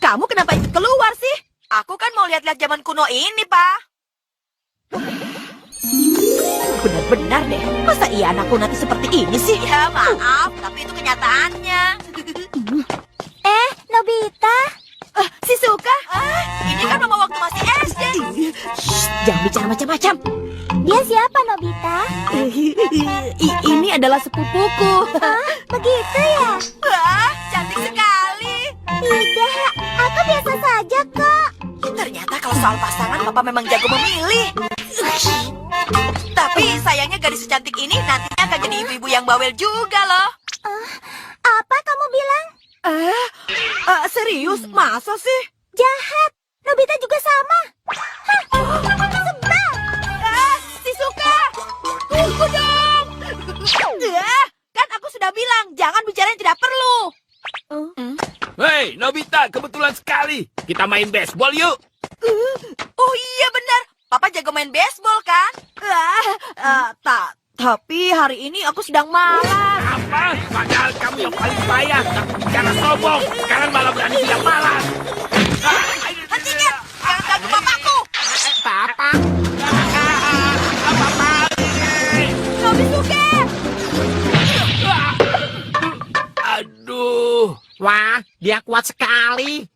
Kamu kenapa ikut keluar sih? Aku kan mau lihat-lihat zaman kuno ini, Pak. Benar-benar deh. Masa iya anakku nanti seperti ini sih? Ya, maaf, tapi itu kenyataannya. Nobita. Shizuka, ini kan mama waktu masih SD. Jangan bicara macam-macam. Dia siapa, Nobita? Ini adalah sepupuku. Begitu ya? Wah, cantik sekali. Tidak, aku biasa saja kok. Ternyata kalau soal pasangan, Papa memang jago memilih. Tapi sayangnya gadis secantik ini nantinya akan jadi ibu-ibu yang bawel juga loh. Apa kamu bilang? Serius? Masa sih? Jahat. Nobita juga sama. Sebab. Shizuka, tunggu dong. Kan aku sudah bilang jangan bicara yang tidak perlu. Hei, Nobita, kebetulan sekali. Kita main baseball yuk. Oh iya benar. Papa jago main baseball kan? Tapi hari ini aku sedang malas. Apa? Padahal kamu yang paling payah. Karena sombong, sekarang malah berani bilang malas. Hentikan! Jangan ganggu papaku! Papa. Nobisuke! Aduh. Wah, dia kuat sekali.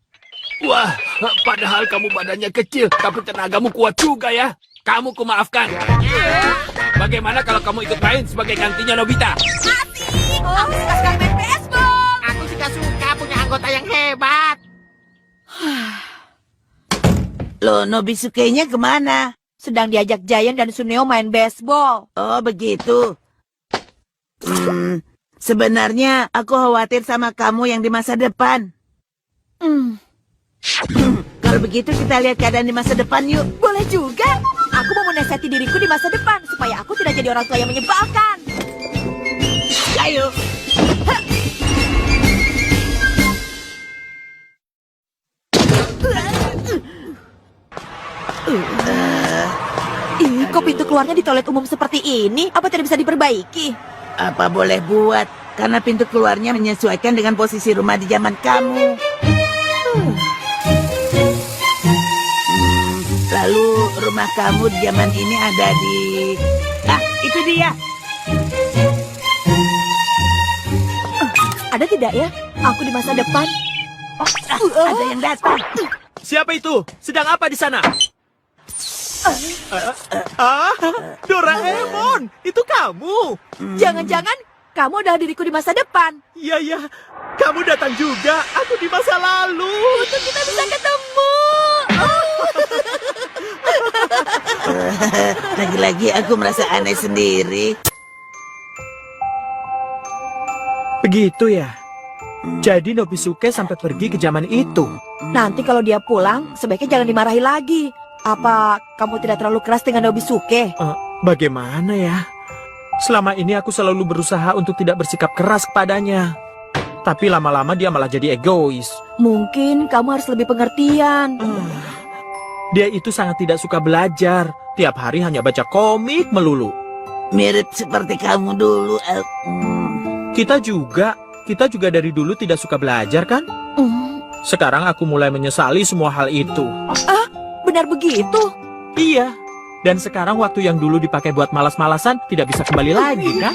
Wah, padahal kamu badannya kecil, tapi tenagamu kuat juga ya. Kamu kumaafkan. Bagaimana kalau kamu ikut main sebagai gantinya Nobita? Asik! Aku suka sekali main baseball. Aku juga suka punya anggota yang hebat. Loh, Nobisuke-nya kemana? Sedang diajak Giant dan Suneo main baseball. Oh, begitu. Sebenarnya aku khawatir sama kamu yang di masa depan. Kalau begitu kita lihat keadaan di masa depan yuk. Boleh juga. Aku mau menasihati diriku di masa depan supaya aku tidak jadi orang tua yang menyebalkan. Ayo. Kok pintu keluarnya di toilet umum seperti ini? Apa tidak bisa diperbaiki? Apa boleh buat? Karena pintu keluarnya menyesuaikan dengan posisi rumah di zaman kamu. Lalu rumah kamu di zaman ini ada di... itu dia. Ada tidak ya? Aku di masa depan. Ada yang datang. Siapa itu? Sedang apa di sana? Doraemon, itu kamu. Jangan-jangan kamu adalah diriku di masa depan. Iya, kamu datang juga. Aku di masa lalu. Untuk kita bisa ketemu. Lagi-lagi aku merasa aneh sendiri. Begitu ya? Jadi Nobisuke sampai pergi ke zaman itu. Nanti kalau dia pulang, sebaiknya jangan dimarahi lagi. Apa kamu tidak terlalu keras dengan Nobisuke? Bagaimana ya? Selama ini aku selalu berusaha untuk tidak bersikap keras kepadanya. Tapi lama-lama dia malah jadi egois. Mungkin kamu harus lebih pengertian. Dia itu sangat tidak suka belajar. Tiap hari hanya baca komik melulu. Mirip seperti kamu dulu. Kita juga dari dulu tidak suka belajar kan? Sekarang aku mulai menyesali semua hal itu. Benar begitu? Iya. Dan sekarang waktu yang dulu dipakai buat malas-malasan tidak bisa kembali lagi kan?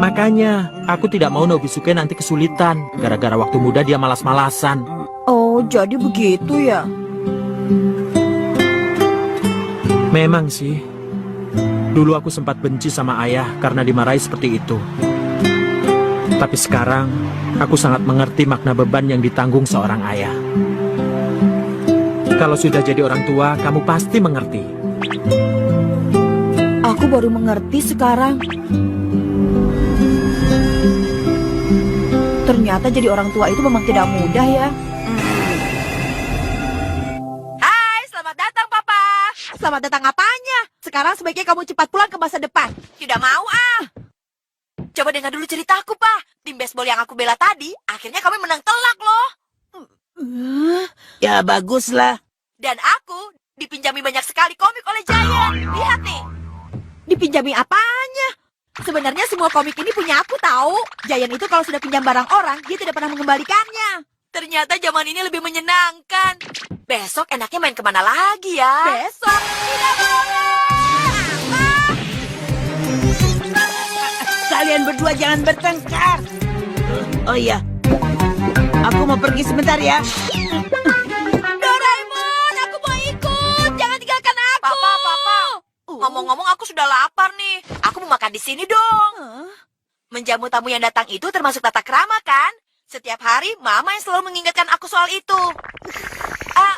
Makanya aku tidak mau Nobisuke nanti kesulitan gara-gara waktu muda dia malas-malasan. Oh, jadi begitu ya? Memang sih. Dulu aku sempat benci sama ayah karena dimarahi seperti itu. Tapi sekarang, aku sangat mengerti makna beban yang ditanggung seorang ayah. Kalau sudah jadi orang tua, kamu pasti mengerti. Aku baru mengerti sekarang. Ternyata jadi orang tua itu memang tidak mudah ya. Hai, selamat datang, Papa. Selamat datang apanya? Sekarang sebaiknya kamu cepat pulang ke masa depan. Tidak mau, ah. Coba dengar dulu ceritaku, Pak. Tim baseball yang aku bela tadi, akhirnya kami menang telak loh. Ya baguslah. Dan aku dipinjami banyak sekali komik oleh Giant. Lihat nih. Dipinjami apanya? Sebenarnya semua komik ini punya aku tahu. Giant itu kalau sudah pinjam barang orang, dia tidak pernah mengembalikannya. Ternyata zaman ini lebih menyenangkan. Besok enaknya main kemana lagi ya? Besok tidak Kalian berdua jangan bertengkar. Oh iya, aku mau pergi sebentar ya. Doraemon, aku mau ikut. Jangan tinggalkan aku. Papa. Ngomong-ngomong, aku sudah lapar nih. Aku mau makan di sini dong. Menjamu tamu yang datang itu termasuk tata krama kan? Setiap hari Mama yang selalu mengingatkan aku soal itu.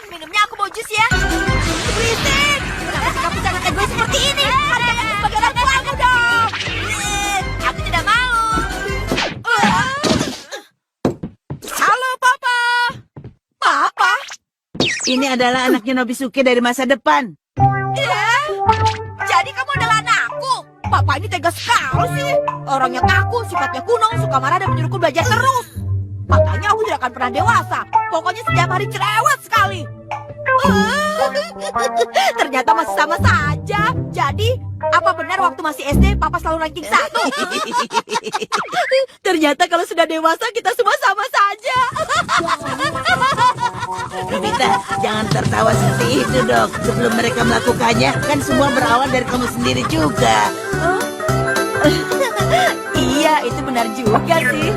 Minumnya aku mau jus ya. Berisik. Kenapa sih kamu sangat egois seperti ini? Hargai aku sebagai orang tuamu dong. Aku tidak mau. Halo, Papa. Papa? Ini adalah anaknya Nobisuke dari masa depan. Jadi kamu adalah anakku? Papa ini tega sekali sih. Orangnya kaku, sifatnya kuno, suka marah dan menyuruhku belajar terus. Katanya aku tidak akan pernah dewasa. Pokoknya setiap hari cerewet sekali. Ternyata masih sama saja. Jadi, apa benar waktu masih SD Papa selalu ranking 1? Ternyata kalau sudah dewasa kita semua sama saja. Nobita, jangan tertawa seperti itu dok. Sebelum mereka melakukannya, kan semua berawal dari kamu sendiri juga. Iya, itu benar juga sih.